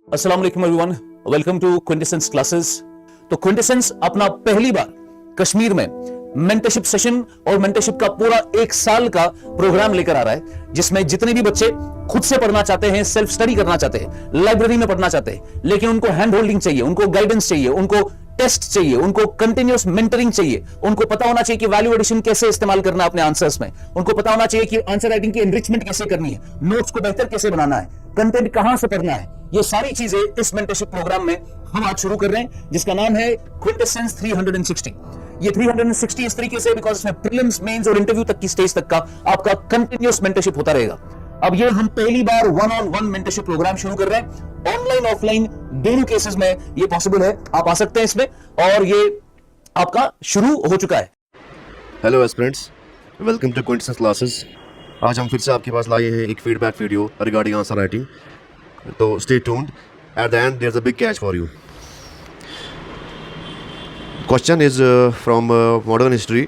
अस्सलाम वालेकुम everyone, welcome to Quintessence classes. तो क्विंटेसेंस अपना पहली बार कश्मीर में मेंटरशिप सेशन और मेंटरशिप का पूरा एक साल का प्रोग्राम लेकर आ रहा है, जिसमें जितने भी बच्चे खुद से पढ़ना चाहते हैं, सेल्फ स्टडी करना चाहते हैं, लाइब्रेरी में पढ़ना चाहते हैं, लेकिन उनको हैंड होल्डिंग चाहिए, उनको गाइडेंस चाहिए, उनको टेस्ट चाहिए, उनको कंटिन्यूअस मेंटरिंग चाहिए, उनको पता होना चाहिए कि वैल्यू एडिशन कैसे इस्तेमाल करना है अपने आंसर्स में, उनको पता होना चाहिए कि आंसर राइटिंग की एनरिचमेंट कैसे करनी है, नोट्स को बेहतर कैसे बनाना है, कंटेंट कहां से पढ़ना है। ये सारी चीजें इस मेंटरशिप प्रोग्राम में हम आज शुरू कर रहे हैं, जिसका नाम है क्विंटेसेंस 360। ये 360 इस तरीके से बिकॉज इसमें प्रीलिम्स, मेंस और इंटरव्यू तक की स्टेज तक का आपका कंटिन्यूअस मेंटरशिप होता रहेगा। अब ये हम पहली बार one on one mentorship program शुरू कर रहे हैं। ऑनलाइन ऑफलाइन दोनों केसेस में ये पॉसिबल है, आप आ सकते हैं इसमें, और ये आपका शुरू हो चुका है। Hello aspirants, welcome to Quintessence classes. आज हम फिर से आपके पास लाए हैं एक feedback video regarding answer writing, तो stay tuned. At the end there is a big catch for you. Question is from modern history.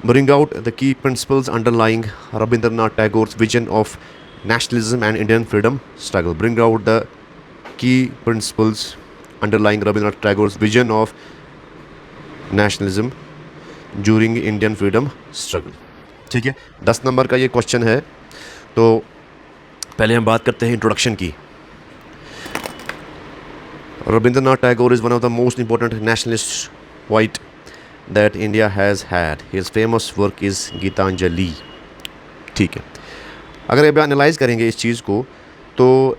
Bring out the key principles underlying Rabindranath Tagore's vision of nationalism and Indian freedom struggle. Bring out the key principles underlying Rabindranath Tagore's vision of nationalism during Indian freedom struggle. ठीक है, 10 number का ये question है। तो पहले हम बात करते हैं इंट्रोडक्शन की। Rabindranath Tagore is one of the most important nationalist poet that India has had. His famous work is Gitanjali. ठीक है, अगर अब एनालाइज करेंगे इस चीज़ को, तो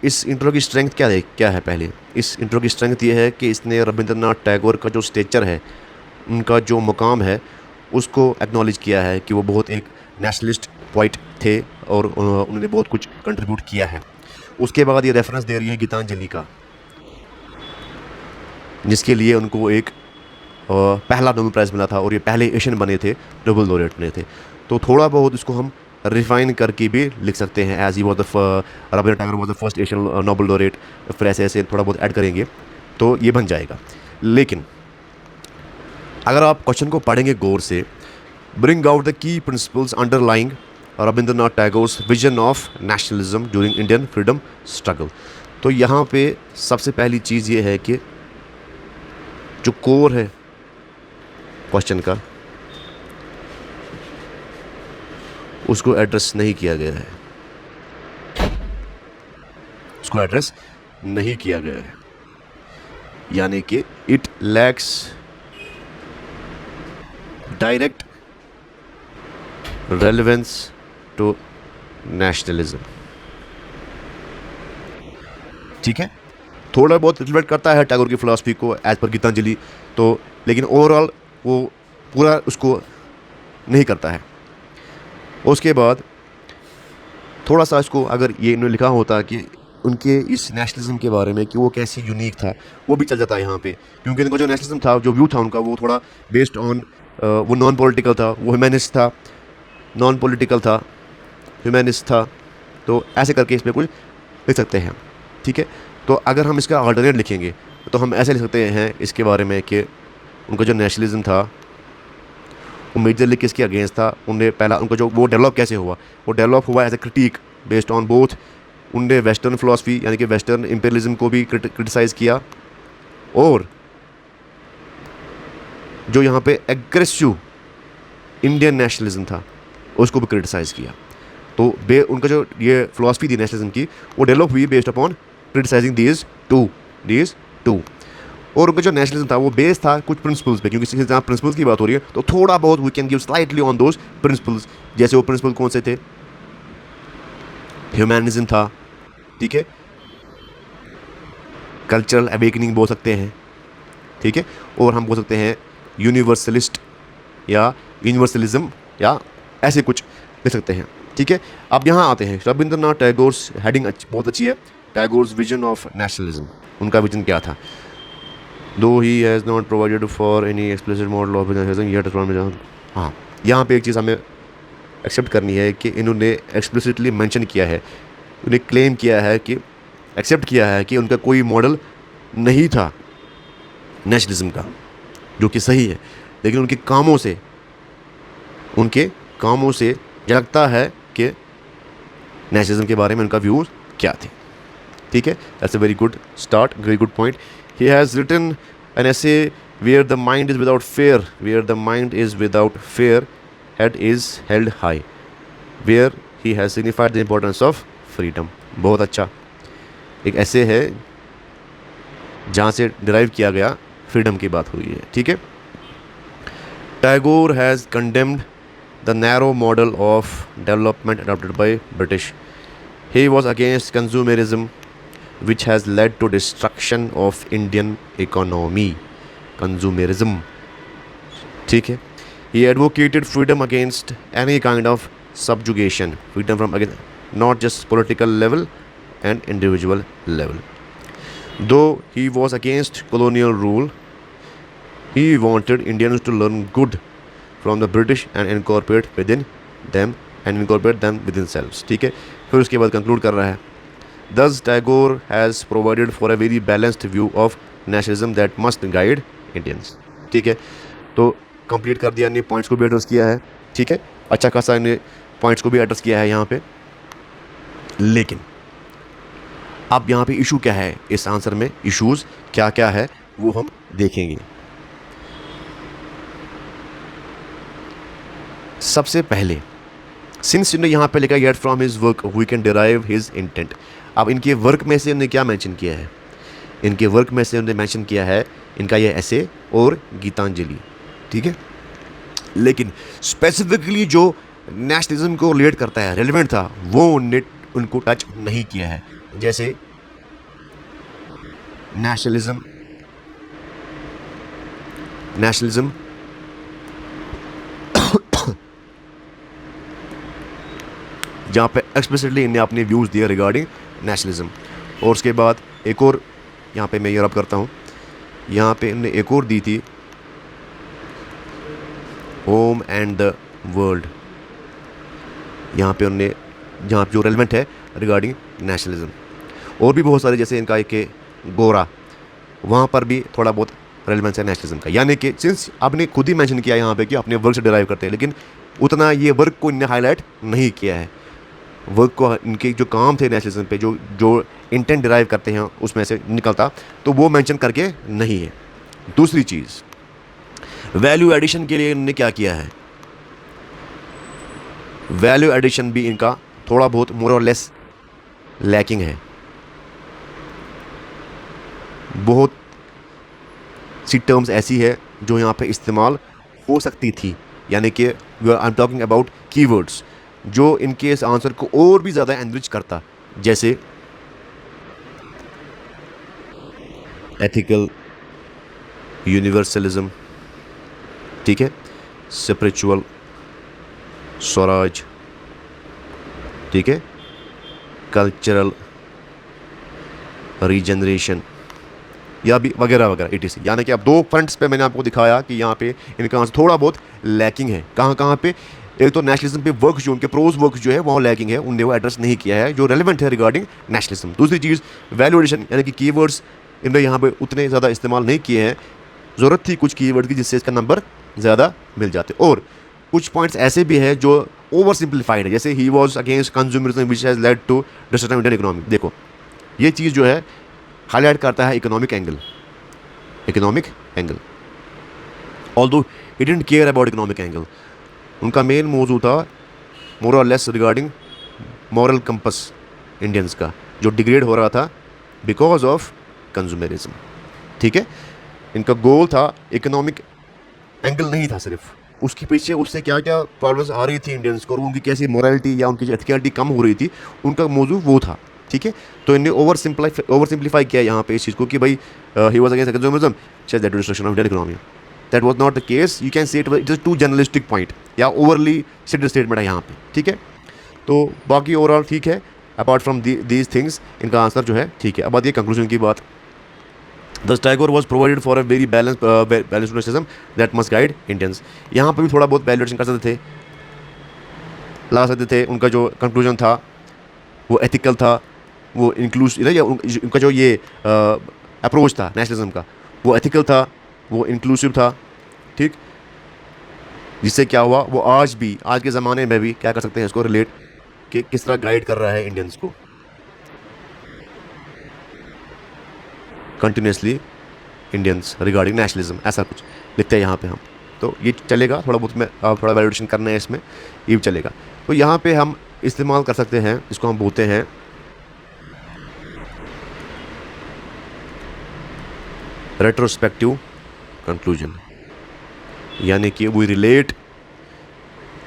इस इंट्रो की स्ट्रेंथ क्या है पहले इस इंट्रो की स्ट्रेंथ ये है कि इसने रविंद्रनाथ टैगोर का जो स्टेचर है, उनका जो मुकाम है, उसको एक्नॉलेज किया है कि वो बहुत एक नेशनलिस्ट पोइट थे और उन्होंने बहुत कुछ कंट्रीब्यूट किया है। उसके बाद ये रेफरेंस दे रही है गीतांजलि का, जिसके लिए उनको एक पहला नोबेल प्राइज़ मिला था और ये पहले एशियन बने थे, नोबेल लॉरेट बने थे। तो थोड़ा बहुत इसको हम रिफाइन करके भी लिख सकते हैं, as he was the Rabindranath Tagore was the first Asian Nobel laureate. फिर ऐसे थोड़ा बहुत ऐड करेंगे तो ये बन जाएगा। लेकिन अगर आप क्वेश्चन को पढ़ेंगे गौर से, bring out the key principles underlying Rabindranath Tagore's vision of nationalism during Indian freedom struggle, तो यहाँ पे सबसे पहली चीज़ ये है कि जो कोर है क्वेश्चन का, उसको एड्रेस नहीं किया गया है, उसको एड्रेस नहीं किया गया है, यानी कि it lacks direct relevance to nationalism. ठीक है, थोड़ा बहुत रिलेट करता है टैगोर की फिलॉसफी को एज पर गीतांजलि, तो लेकिन ओवरऑल वो पूरा उसको नहीं करता है। उसके बाद थोड़ा सा इसको अगर ये इन्होंने लिखा होता कि उनके इस नेशनलिज्म के बारे में कि वो कैसे यूनिक था, वो भी चल जाता है यहाँ पे, क्योंकि इनका जो नेशनलिज्म था, जो व्यू था उनका, वो थोड़ा बेस्ड ऑन वो नॉन पॉलिटिकल था, वो ह्यूमैनिस्ट था, नॉन पॉलिटिकल था, ह्यूमैनिस्ट था। तो ऐसे करके इसमें कुछ लिख सकते हैं। ठीक है, तो अगर हम इसका अल्टरनेट लिखेंगे तो हम ऐसे लिख सकते हैं इसके बारे में कि उनका जो नेशनलिज्म था वो मेजरली किसके अगेंस्ट था। उन्हें पहला उनका जो वो डेवलप कैसे हुआ, वो डेवलप हुआ as a critic based on both. उनने वेस्टर्न फिलॉसफी यानी कि वेस्टर्न इम्पेरियलिज्म को भी क्रिटिसाइज़ किया, और जो यहाँ पे एग्रेसिव इंडियन नेशनलिज्म था उसको भी क्रिटिसाइज़ किया। तो उनका जो ये फिलॉसफी थी नेशनलिज्म की, वो डेवलप हुई based upon criticising these two. और उनका जो नेशनलिज्म था वो बेस था कुछ प्रिंसिपल्स पे, क्योंकि जहाँ प्रिंसिपल्स की बात हो रही है तो थोड़ा बहुत we can give slightly on those principles. जैसे वो प्रिंसिपल कौन से थे, ह्यूमैनिज्म था, ठीक है, कल्चरल अवेकनिंग बोल सकते हैं, ठीक है, और हम बोल सकते हैं यूनिवर्सलिस्ट या यूनिवर्सलिज्म या ऐसे कुछ लिख सकते हैं। ठीक है, अब यहाँ आते हैं रविंद्रनाथ टैगोर्स हेडिंग बहुत अच्छी है, टैगोर्स विजन ऑफ नेशनलिज्म। उनका विजन क्या था? दो he has not provided for any explicit model of nationalism. हाँ, यहाँ पे एक चीज़ हमें एक्सेप्ट करनी है कि इन्होंने एक्सप्लिसिटली मेंशन किया है, उन्हें क्लेम किया है कि एक्सेप्ट किया है कि उनका कोई मॉडल नहीं था नेशनलिज्म का, जो कि सही है। लेकिन उनके कामों से झलकता है कि नेशनलिज्म के बारे में उनका व्यूज़ क्या थे। ठीक है, that's a very good start, very good point. He has written an essay where the mind is without fear, where the mind is without fear head is held high, where he has signified the importance of freedom. बहुत अच्छा एक ऐसे है जहाँ से derive किया गया freedom की बात हुई है. ठीक है. Tagore has condemned the narrow model of development adopted by British. He was against consumerism which has led to destruction of Indian economy. Consumerism. ठीक है. He advocated freedom against any kind of subjugation. Freedom from again, not just political level and individual level. Though he was against colonial rule, he wanted Indians to learn good from the British and incorporate within them and incorporate them within themselves. ठीक है. फिर उसके बाद conclude कर रहा है. Thus, Tagore has provided for a very balanced view of nationalism that must guide Indians. ठीक है. तो कंप्लीट कर दिया, इन्हें पॉइंट्स को भी एड्रेस किया है. ठीक है. अच्छा खासा इन्हें पॉइंट्स को भी एड्रेस किया है यहाँ पे. लेकिन अब यहाँ पे इशू क्या है, इस आंसर में इश्यूज क्या क्या है वो हम देखेंगे. सबसे पहले सिंस इन्होंने यहाँ पे लिखा get from his work we can derive his intent. अब इनके वर्क में से उन्होंने क्या मेंशन किया है, इनके वर्क में से उन्होंने मेंशन किया है इनका ये ऐसे और गीतांजलि. ठीक है. लेकिन स्पेसिफिकली जो नेशनलिज्म को रिलेट करता है, रेलिवेंट था, वो उनको टच नहीं किया है. जैसे नेशनलिज्म जहाँ पे एक्सप्लिसिटली इन्हें अपने व्यूज़ दिए रिगार्डिंग नेशनलिज्म. और उसके बाद एक और यहाँ पे मैं ये रब करता हूँ, यहाँ पे इन्हें एक और दी थी होम एंड द वर्ल्ड. यहाँ पे उन्हें जहाँ जो रेलिवेंट है रिगार्डिंग नेशनलिज्म. और भी बहुत सारे जैसे इनका एक गोरा, वहाँ पर भी थोड़ा बहुत रेलिवेंस है नेशनलिज्म का. यानी कि सिंस आपने खुद ही मेंशन किया यहाँ पे कि अपने वर्क से डिराइव करते हैं, लेकिन उतना ये वर्क को इन्हें हाईलाइट नहीं किया है. वर्क को इनके जो काम थे नेशनलिज्म पे, जो इंटेंट डिराइव करते हैं उसमें से निकलता, तो वो मेंशन करके नहीं है. दूसरी चीज़, वैल्यू एडिशन के लिए इन्होंने क्या किया है, वैल्यू एडिशन भी इनका थोड़ा बहुत मोर और लेस लैकिंग है. बहुत सी टर्म्स ऐसी है जो यहाँ पे इस्तेमाल हो सकती थी, यानी कि I am talking about keywords जो इनके इस आंसर को और भी ज़्यादा एनरिच करता. जैसे एथिकल, यूनिवर्सलिज्म, ठीक है, स्पिरिचुअल, स्वराज, ठीक है, कल्चरल रीजनरेशन, या भी वगैरह वगैरह इट इज. यानी कि अब दो फ्रंट्स पे मैंने आपको दिखाया कि यहाँ पे इनका आंसर थोड़ा बहुत लैकिंग है. कहाँ पे, एक तो नेशनलिज्म पे वर्क जो उनके प्रोज वर्क जो है वहाँ लैकिंग है, उनने वो एड्रेस नहीं किया है जो रेलिवेंट है रिगार्डिंग नेशनलिज्म. दूसरी चीज़ वैल्यू एडिशन, यानी कि कीवर्ड्स इन्होंने यहाँ पे उतने ज़्यादा इस्तेमाल नहीं किए हैं. ज़रूरत थी कुछ कीवर्ड की जिससे इसका नंबर ज़्यादा मिल जाते. और कुछ पॉइंट्स ऐसे भी हैं जो ओवर सिंप्लीफाइड है, जैसे he was against consumerism which has led to destruction of Indian economy. देखो ये चीज़ जो है हाईलाइट करता है economic angle. Although he didn't care about economic angle. उनका मेन मौजू था more or less regarding moral compass Indians का, जो डिग्रेड हो रहा था बिकॉज ऑफ कंज्यूमरिज्म. ठीक है. इनका गोल था इकोनॉमिक एंगल नहीं था सिर्फ, उसके पीछे उससे क्या क्या प्रॉब्लम्स आ रही थी इंडियंस को और उनकी कैसी मोरालिटी या उनकी एथिकलिटी कम हो रही थी, उनका मौजू वो था. ठीक है. तो इन्हें ओवर सिंप्लीफाई किया यहाँ पे इस चीज़ को कि भाई he was against consumerism, that destruction of Indian economy. That was not the case. You can say it is too journalistic point या ओवरली सिट स्टेटमेंट है यहाँ पे. ठीक है. तो बाकी ओवरऑल ठीक है, अपार्ट फ्रॉम दीज थिंग्स इनका आंसर जो है ठीक है. अब आती है कंक्लूजन की बात. Thus Tagore was provided for a very balanced nationalism that must guide Indians. यहाँ पर भी थोड़ा बहुत वैल्यूएशन कर सकते थे, ला सकते थे. उनका जो कंक्लूजन था वो एथिकल था, वो इंक्लूसिव, या उनका जो ये अप्रोच था नेशनलिज्म का वो एथिकल था, वो इंक्लूसिव था. ठीक. जिससे क्या हुआ, वो आज के ज़माने में भी क्या कर सकते हैं इसको रिलेट कि किस तरह गाइड कर रहा है इंडियंस को. कंटिन्यूसली इंडियंस रिगार्डिंग नेशनलिज्म, ऐसा कुछ लिखते हैं यहाँ पे हम। तो ये चलेगा, थोड़ा बहुत में थोड़ा वैलिडेशन करना है इसमें, ये भी चलेगा। तो यहाँ पे हम इस्तेमाल कर सकते हैं, इसको हम बोलते हैं रेट्रोस्पेक्टिव कंक्लूजन, यानी कि वी रिलेट,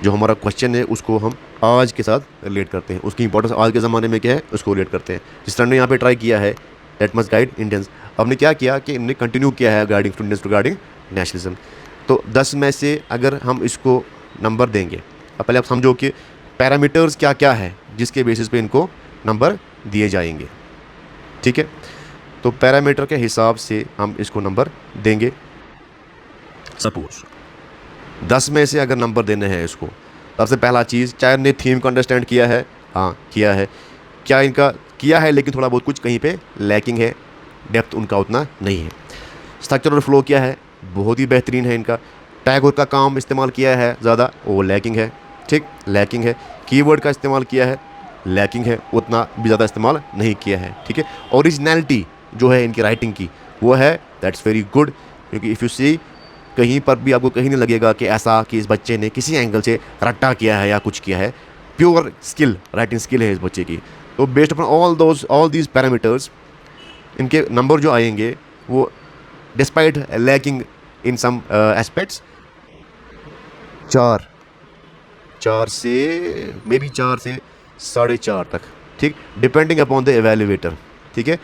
जो हमारा क्वेश्चन है उसको हम आज के साथ रिलेट करते हैं, उसकी इंपॉर्टेंस आज के ज़माने में क्या है उसको रिलेट करते हैं। जिस तरह ने यहाँ पे ट्राई किया है दैट मस्ट गाइड इंडियंस, हमने क्या किया कि इन्होंने कंटिन्यू किया है गाइडिंग स्टूडेंट्स रिगार्डिंग नेशनलिज्म। तो 10 में से अगर हम इसको नंबर देंगे, अब पहले आप समझो कि पैरामीटर्स क्या क्या है जिसके बेसिस पे इनको नंबर दिए जाएंगे, ठीक है। तो पैरामीटर के हिसाब से हम इसको नंबर देंगे। सपोज 10 में से अगर नंबर देने हैं इसको, सबसे पहला चीज़, चाहे ने थीम को अंडरस्टैंड किया है, हाँ किया है, क्या इनका किया है, लेकिन थोड़ा बहुत कुछ कहीं पे लैकिंग है, डेप्थ उनका उतना नहीं है। स्ट्रक्चर और फ्लो क्या है, बहुत ही बेहतरीन है इनका। टैग का काम इस्तेमाल किया है ज़्यादा, वो लैकिंग है, ठीक, लैकिंग है। कीवर्ड का इस्तेमाल किया है, लैकिंग है, उतना भी ज़्यादा इस्तेमाल नहीं किया है, ठीक है। ओरिजिनलिटी जो है इनकी राइटिंग की वो है, दैट्स वेरी गुड, क्योंकि इफ़ यू सी कहीं पर भी आपको कहीं नहीं लगेगा कि ऐसा कि इस बच्चे ने किसी एंगल से रट्टा किया है या कुछ किया है, प्योर स्किल, राइटिंग स्किल है इस बच्चे की। तो based upon all these parameters इनके नंबर जो आएंगे वो despite lacking in some aspects 4 से मे बी 4 से 4.5 तक, ठीक, डिपेंडिंग अपॉन द एवेल्युएटर, ठीक है।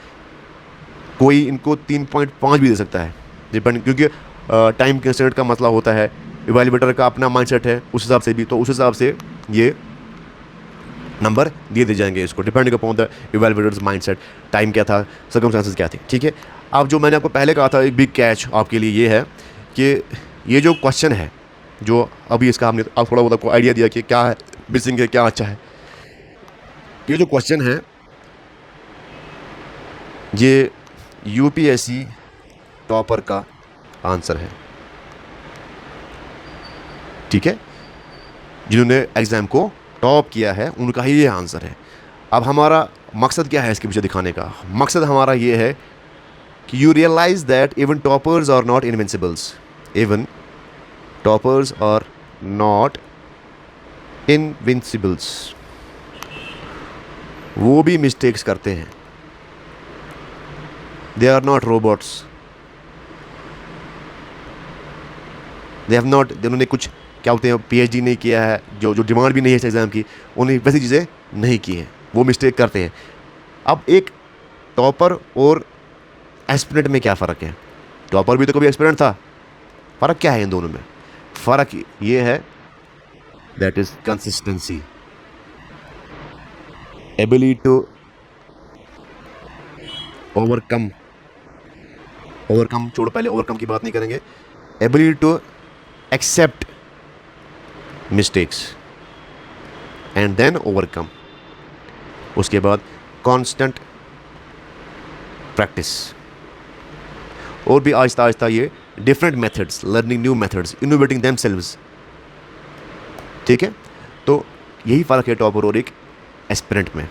कोई इनको 3.5 भी दे सकता है, डिपेंड, क्योंकि टाइम कंस्ट्रेंट का मसला होता है, इवेल्युएटर का अपना माइंडसेट है उस हिसाब से भी, तो उस हिसाब से ये नंबर दिए जाएंगे इसको, depending upon the evaluator's mindset, time क्या था, सर्कमस्टेंसेस क्या थे, ठीक है। अब जो मैंने आपको पहले कहा था, एक बिग कैच आपके लिए ये है कि ये जो क्वेश्चन है, जो अभी इसका हमने आप थोड़ा बहुत आपको आइडिया दिया कि क्या है मिसिंग है, क्या अच्छा है, ये जो क्वेश्चन है ये यूपीएससी टॉपर का आंसर है, ठीक है। जिन्होंने एग्जाम को टॉप किया है उनका ही ये आंसर है। अब हमारा मकसद क्या है इसके पीछे दिखाने का, मकसद हमारा ये है कि you realise that even toppers are not invincibles, even toppers are not invincibles, वो भी मिस्टेक्स करते हैं, they are not robots, they have not, जिन्होंने कुछ क्या बोलते हैं पीएचडी नहीं किया है, जो डिमांड भी नहीं है इस एग्ज़ाम की, उन्हें वैसी चीज़ें नहीं की हैं, वो मिस्टेक करते हैं। अब एक टॉपर और एस्पिरेंट में क्या फ़र्क है, टॉपर भी तो कभी एस्पिरेंट था, फ़र्क क्या है इन दोनों में, फ़र्क ये है that is consistency, ability to overcome, छोड़ो पहले ओवरकम की बात नहीं करेंगे, ability to accept mistakes and then overcome, उसके बाद कांस्टेंट प्रैक्टिस, और भी आहिस्ता आहिस्ता ये different methods, learning new methods, innovating themselves, ठीक है। तो यही फ़र्क है टॉपर और एक एस्पिरेंट में।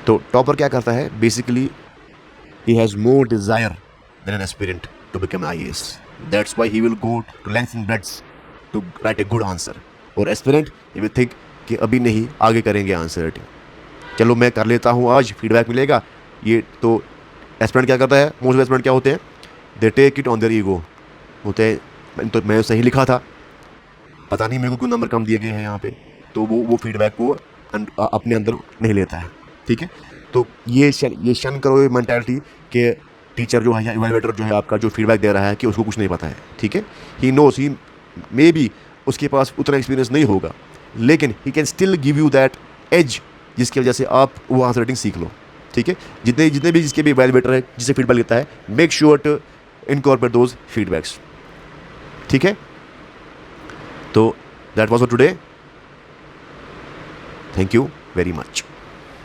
तो टॉपर क्या करता है, basically he has more desire than an aspirant to become IAS. That's why he will go to lengths and breadths to write a good answer. और aspirant he will think कि अभी नहीं, आगे करेंगे आंसर राइटिंग, चलो मैं कर लेता हूँ आज, फीडबैक मिलेगा। ये तो एस्पिरेंट क्या करता है, मोस्ट एस्पिरेंट क्या होते हैं, they take it on their ego, होते हैं तो मैं सही लिखा था, पता नहीं मेरे को क्यों नंबर कम दिए गए हैं यहाँ पे, तो वो फीडबैक को अपने अंदर नहीं लेता है, ठीक है। तो ये शन करो ये मेंटालिटी कि टीचर जो है या इवैल्यूएटर जो है आपका जो फीडबैक दे रहा है कि उसको कुछ नहीं पता है, ठीक है। He knows, he may be उसके पास उतना एक्सपीरियंस नहीं होगा, लेकिन he can still give you that edge जिसकी वजह से आप वो आंसर राइटिंग सीख लो, ठीक है। जितने भी जिसके भी इवैल्यूएटर है, जिससे फीडबैक लेता है, make sure to incorporate those feedbacks, ठीक है। तो that was for today, thank you very much.